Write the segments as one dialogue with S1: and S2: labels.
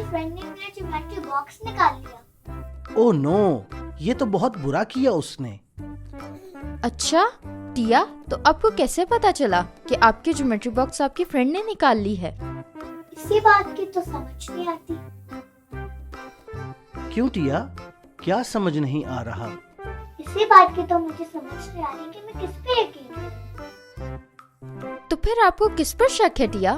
S1: Friend ने मेरा geometry box निकाल लिया।
S2: ओह नो, ये तो बहुत बुरा किया उसने।
S3: अच्छा टिया, तो आपको कैसे पता चला कि आपकी ज्योमेट्री बॉक्स आपकी फ्रेंड ने निकाल ली है?
S1: इसी बात की तो समझ नहीं आती।
S2: क्यों टिया, क्या समझ नहीं आ रहा?
S1: इसी बात की तो मुझे समझ नहीं आ रही कि मैं किस पे यकीन करूं।
S3: तो फिर आपको किस पर शक है टिया?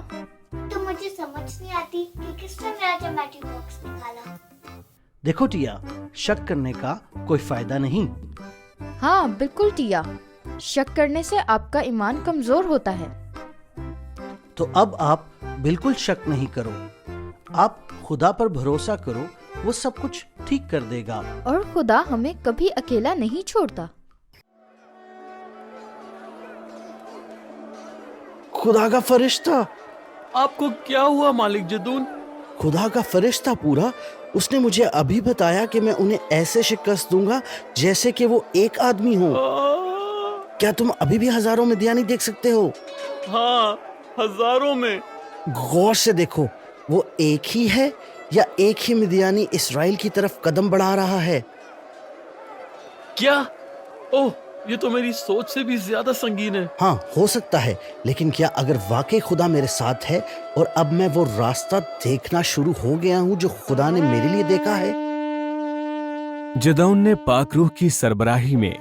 S1: तो मुझे समझ नहीं आती कि किसने मेरा ज्योमेट्री बॉक्स निकाला।
S2: देखो टिया, शक करने का कोई फायदा नहीं।
S3: हाँ बिल्कुल टिया, शक करने से आपका ईमान कमजोर होता है।
S2: तो अब आप बिल्कुल शक नहीं करो, आप खुदा पर भरोसा करो, वो सब कुछ ठीक कर देगा।
S3: और खुदा हमें कभी अकेला नहीं छोड़ता।
S4: खुदा का फरिश्ता,
S5: आपको क्या हुआ मालिक जदून?
S4: खुदा का फरिश्ता पूरा, उसने मुझे अभी बताया कि मैं उन्हें ऐसे शिकस्त दूंगा जैसे कि वो एक आदमी हो। क्या तुम अभी भी हजारों मिद्यानी देख सकते हो?
S5: हाँ, हजारों में।
S4: गौर से देखो, वो एक ही है या एक ही मिद्यानी इसराइल की तरफ कदम बढ़ा रहा है?
S5: क्या? ओह, ये तो मेरी सोच से भी ज्यादा संगीन है।
S4: हाँ, हो सकता है, लेकिन क्या अगर वाकई खुदा मेरे साथ है और अब मैं वो रास्ता देखना शुरू हो गया हूँ जो खुदा ने मेरे लिए देखा है?
S6: जिदौन ने पाकरूह की सरबराही में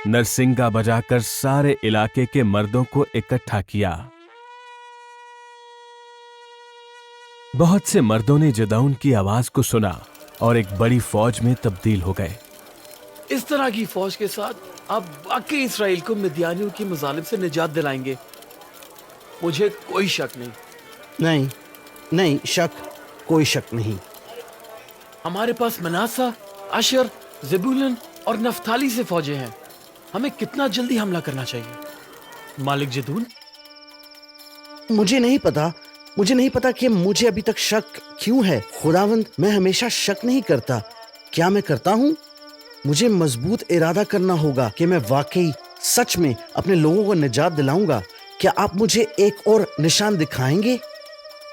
S6: नरसिंगा बजाकर सारे इलाके के मर्दों को इकट्ठा किया। बहुत से मर्दों ने जिदौन की आवाज को सुना और एक बड़ी फौज में तब्दील हो गए।
S5: इस तरह की फौज के साथ आप वाकई इसराइल को मिद्यानियों की मजालिम से निजात दिलाएंगे, मुझे कोई शक नहीं।
S4: नहीं नहीं, शक, कोई शक नहीं।
S5: हमारे पास मनासा, आशर, ज़ेबूलन और नफ्ताली से फौजें हैं। हमें कितना जल्दी हमला करना चाहिए मालिक जदून?
S4: मुझे नहीं पता कि मुझे अभी तक शक क्यों है। खुदावंद, मैं हमेशा शक नहीं करता। क्या मैं करता हूँ? मुझे मजबूत इरादा करना होगा कि मैं वाकई सच में अपने लोगों को निजात दिलाऊंगा। क्या आप मुझे एक और निशान दिखाएंगे?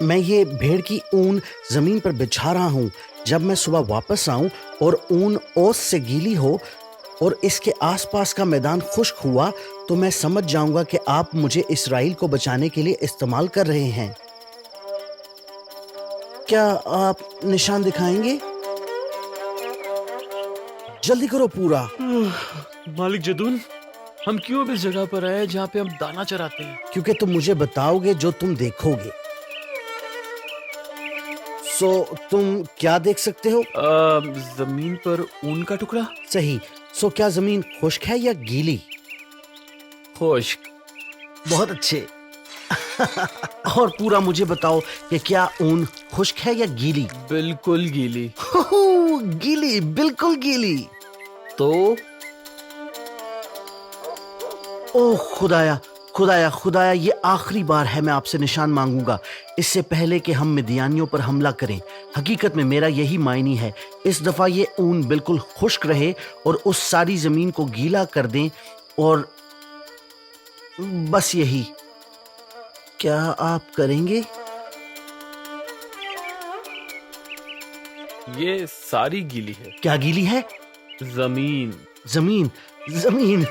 S4: मैं ये भेड़ की ऊन जमीन पर बिछा रहा हूँ। जब मैं सुबह वापस आऊं और ऊन ओस से गीली हो और इसके आसपास का मैदान खुश्क हुआ, तो मैं समझ जाऊंगा कि आप मुझे इसराइल को बचाने के लिए इस्तेमाल कर रहे हैं। क्या आप निशान दिखाएंगे? जल्दी करो पूरा।
S5: मालिक जदून, हम क्यों अब इस जगह पर आए जहाँ पे हम दाना चराते हैं?
S4: क्योंकि तुम मुझे बताओगे जो तुम देखोगे। सो तुम क्या देख सकते हो?
S5: जमीन पर ऊन का टुकड़ा।
S4: सही। सो क्या जमीन खुश्क है या गीली?
S5: खुश्क।
S4: बहुत अच्छे। और पूरा मुझे बताओ कि क्या ऊन खुश्क है या गीली?
S5: बिल्कुल गीली।
S4: गीली, बिल्कुल गीली।
S5: तो
S4: ओह खुदाया, खुदाया, खुदाया, ये आखिरी बार है मैं आपसे निशान मांगूंगा, इससे पहले कि हम मिद्यानियों पर हमला करें। हकीकत में मेरा यही मायनी है। इस दफा ये ऊन बिल्कुल खुश्क रहे और उस सारी जमीन को गीला कर दें, और बस यही। क्या आप करेंगे?
S5: ये सारी गीली है।
S4: क्या गीली है?
S5: जमीन।
S4: जमीन, जमीन,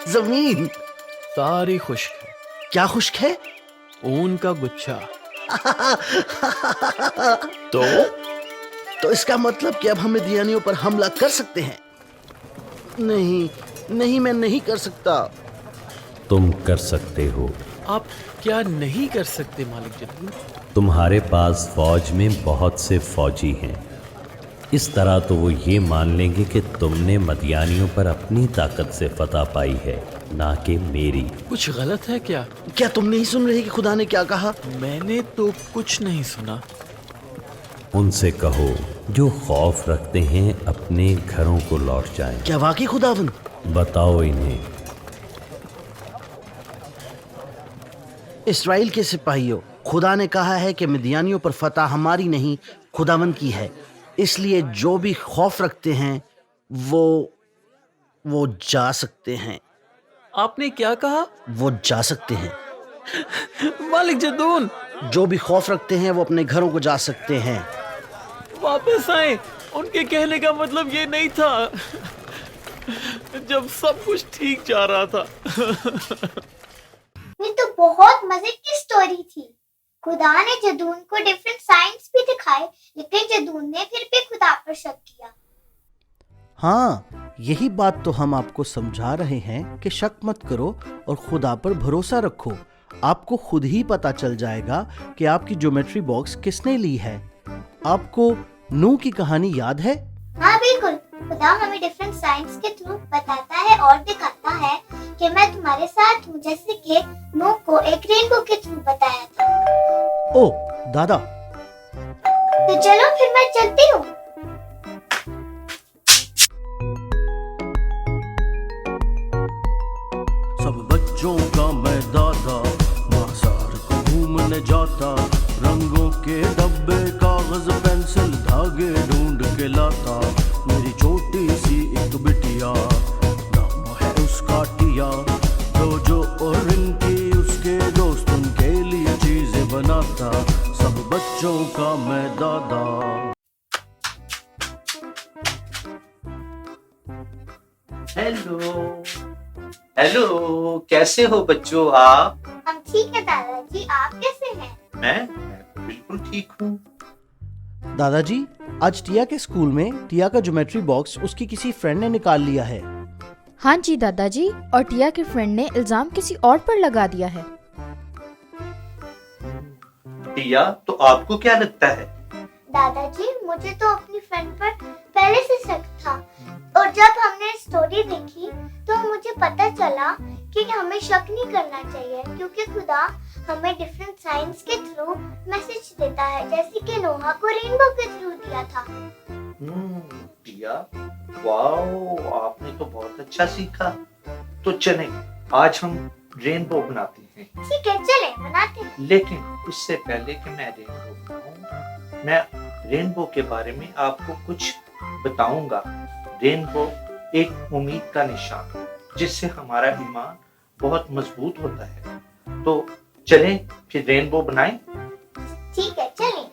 S4: जमीन।
S5: सारी खुश्क है।
S4: क्या खुश्क है?
S5: ऊन का गुच्छा।
S4: तो इसका मतलब कि अब हम मिद्यानियों पर हमला कर सकते हैं? नहीं नहीं, मैं नहीं कर सकता।
S7: तुम कर सकते हो।
S5: आप क्या नहीं कर सकते मालिक जदून?
S7: तुम्हारे पास फौज में बहुत से फौजी हैं। इस तरह तो वो ये मान लेंगे कि तुमने मदियानियों पर अपनी ताकत से फतह पाई है, ना कि मेरी।
S5: कुछ गलत है क्या?
S4: क्या तुम नहीं सुन रहे कि खुदा ने क्या कहा?
S5: मैंने तो कुछ नहीं सुना।
S7: उनसे कहो जो खौफ रखते हैं अपने घरों को लौट जाएं।
S4: क्या वाकई खुदावन?
S7: बताओ इन्हें।
S4: इस्राएल के सिपाहियों, खुदा ने कहा है कि मिद्यानियों पर फतह हमारी नहीं, खुदावन की है। इसलिए जो भी खौफ रखते हैं वो जा सकते हैं।
S5: आपने क्या कहा?
S4: वो जा सकते हैं।
S5: मालिक जदून,
S4: जो भी खौफ रखते हैं वो अपने घरों को जा सकते हैं।
S5: वापस आए, उनके कहने का मतलब ये नहीं था। जब सब कुछ ठीक जा रहा था।
S1: ये तो बहुत मजे की स्टोरी थी। खुदा ने जदून को डिफरेंट साइंस भी दिखाए, लेकिन जदून ने फिर भी खुदा पर शक किया।
S2: हाँ, यही बात तो हम आपको समझा रहे हैं कि शक मत करो और खुदा पर भरोसा रखो। आपको खुद ही पता चल जाएगा कि आपकी ज्योमेट्री बॉक्स किसने ली है। आपको नूह की कहानी याद है?
S1: हाँ बिल्कुल, खुदा हमें डिफरेंट साइंस के थ्रू बताता है और दिखाता है कि मैं तुम्हारे साथ हूँ, जैसे कि नूह को एक रेनबो के थ्रू बताया था।
S2: ओ दादा,
S1: तो चलो फिर मैं चलती हूँ।
S2: सब बच्चों का मैं दादा, बाजार को घूमने जाता, रंगों के डब्बे कागज पेंसिल धागे ढूंढ के लाता। मेरी छोटी सी एक बिटिया, नाम है उसका टिया, जो और रिंकी उसके दोस्त उनके लिए चीजें बनाता। सब बच्चों का मैं दादा।
S8: हेलो हेलो, कैसे हो बच्चों आप?
S1: हम ठीक है दादाजी, आप कैसे हैं?
S8: मैं तो बिल्कुल ठीक हूँ।
S2: दादाजी, आज टिया के स्कूल में टिया का ज्योमेट्री बॉक्स उसकी किसी फ्रेंड ने निकाल लिया है।
S3: हाँ जी दादाजी, और टिया के फ्रेंड ने इल्जाम किसी और पर लगा दिया है।
S8: टिया, तो आपको क्या लगता है?
S1: दादाजी, मुझे तो अपनी फ्रेंड पर पहले से शक था, और जब हमने स्टोरी देखी तो मुझे पता चला कि हमें शक नहीं करना चाहिए, क्योंकि खुदा हमें डिफरेंट साइंस के थ्रू मैसेज देता है, जैसे कि नोहा को रेनबो के थ्रू दिया था।
S8: टिया, वाओ, आपने तो बहुत अच्छा सीखा। तो चलें, आज हम रेनबो बनाते हैं।
S1: ठीक है, चलें बनाते हैं।
S8: लेकिन उससे पहले कि मैं रेनबो बनाऊं, मैं रेनबो के बारे में आपको कुछ बताऊंगा। रेनबो एक उम्मीद का निशान है, जिससे हमारा ईमान बहुत मजबूत होता है। तो चलें फिर रेनबो बनाएं।
S1: ठीक है, चलें।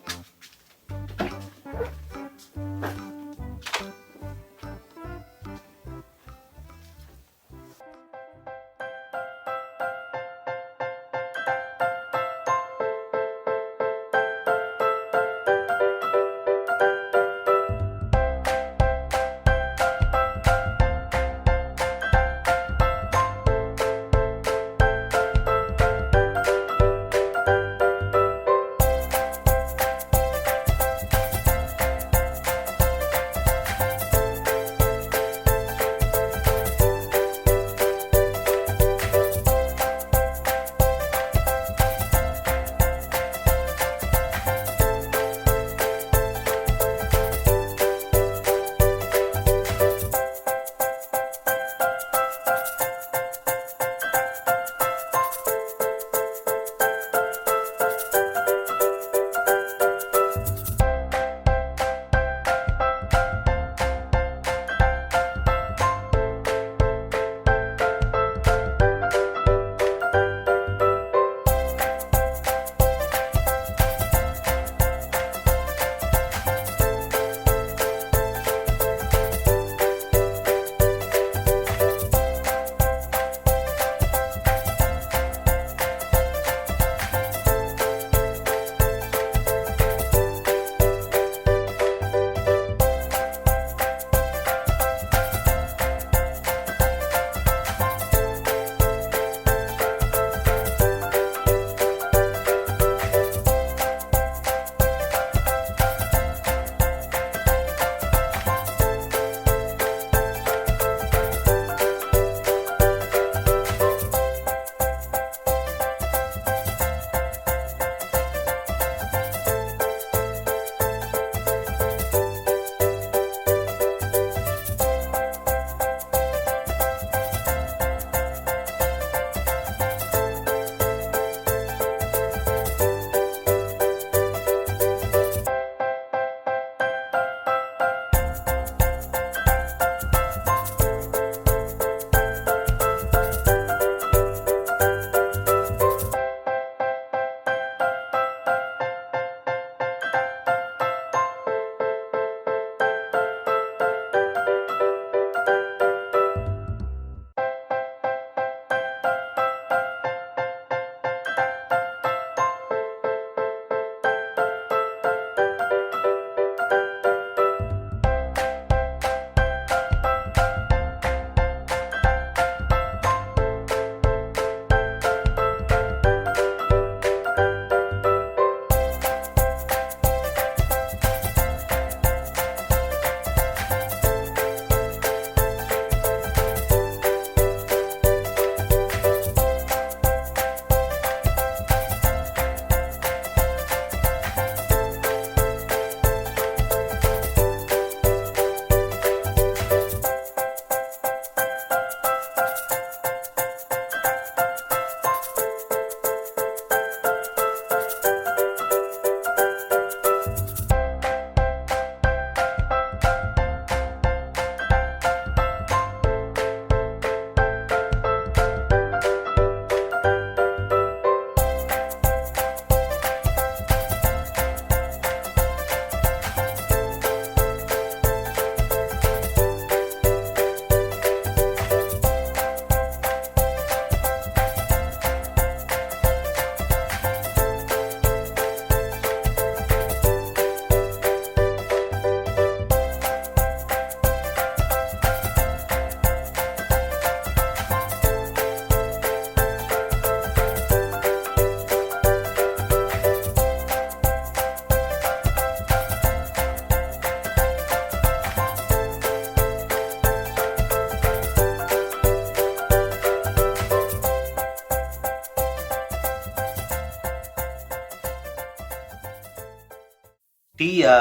S8: टिया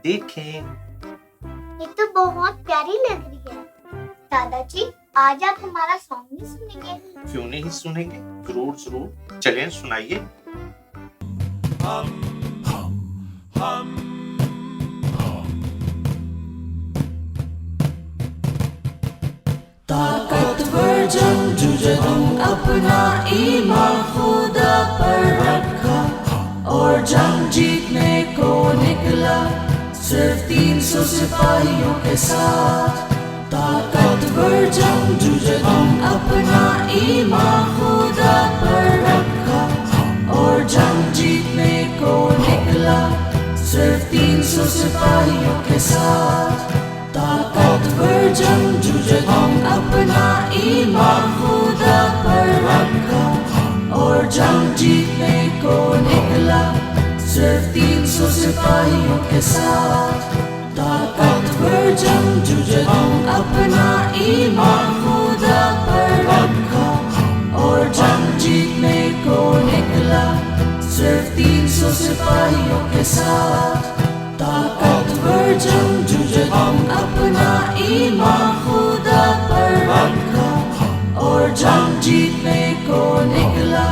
S8: देखें।
S1: ये तो बहुत प्यारी लग रही है। दादाजी, आज आप हमारा सॉन्ग नहीं सुनेंगे?
S8: क्यों नहीं सुनेंगे, जरूर जरूर, चलें सुनाइए।
S2: ताकतवर जंगजुजदम अपना ईमान खुदा पर रखा और जंग जीतने को निकला सिर्फ 300 सिपाहियों के साथ। ताकतवर जंगजुजदम अपना ईमान खुदा पर रखा और जंग जीतने को निकला सिर्फ 300 सिपाहियों के साथ। ताकतवर जंगजुजदम अपना ईमान खुदा पर रखा और जंग जीतने को निकला सिर्फ 300 सिपाहियों के साथ। ताकतवर जंगजुजदम अपना ईमान खुदा पर रखा और जंग जीतने को निकला सिर्फ 300 सिपाहियों के साथ। ताकतवर जंगजुजदम अपना ईमान खुदा पर रखा और जंग जीतने को निकला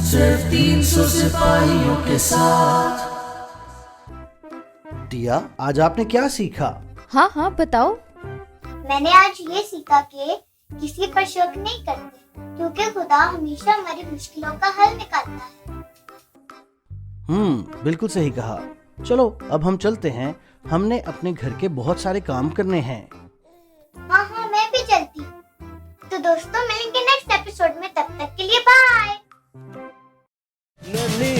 S2: सिर्फ 300 सिपाहियों के साथ।
S4: टिया, आज आपने क्या सीखा?
S3: हाँ हाँ बताओ।
S1: मैंने आज ये सीखा कि किसी पर शक नहीं करते, क्योंकि खुदा हमेशा हमारी मुश्किलों का हल निकालता है।
S4: बिल्कुल सही कहा। चलो अब हम चलते हैं, हमने अपने घर के बहुत सारे काम करने हैं।
S1: हाँ हाँ, मैं भी चलती हूँ। तो दोस्तों, मिलेंगे नेक्स्ट एपिसोड में, तब तक के लिए बाय।
S2: नन्ही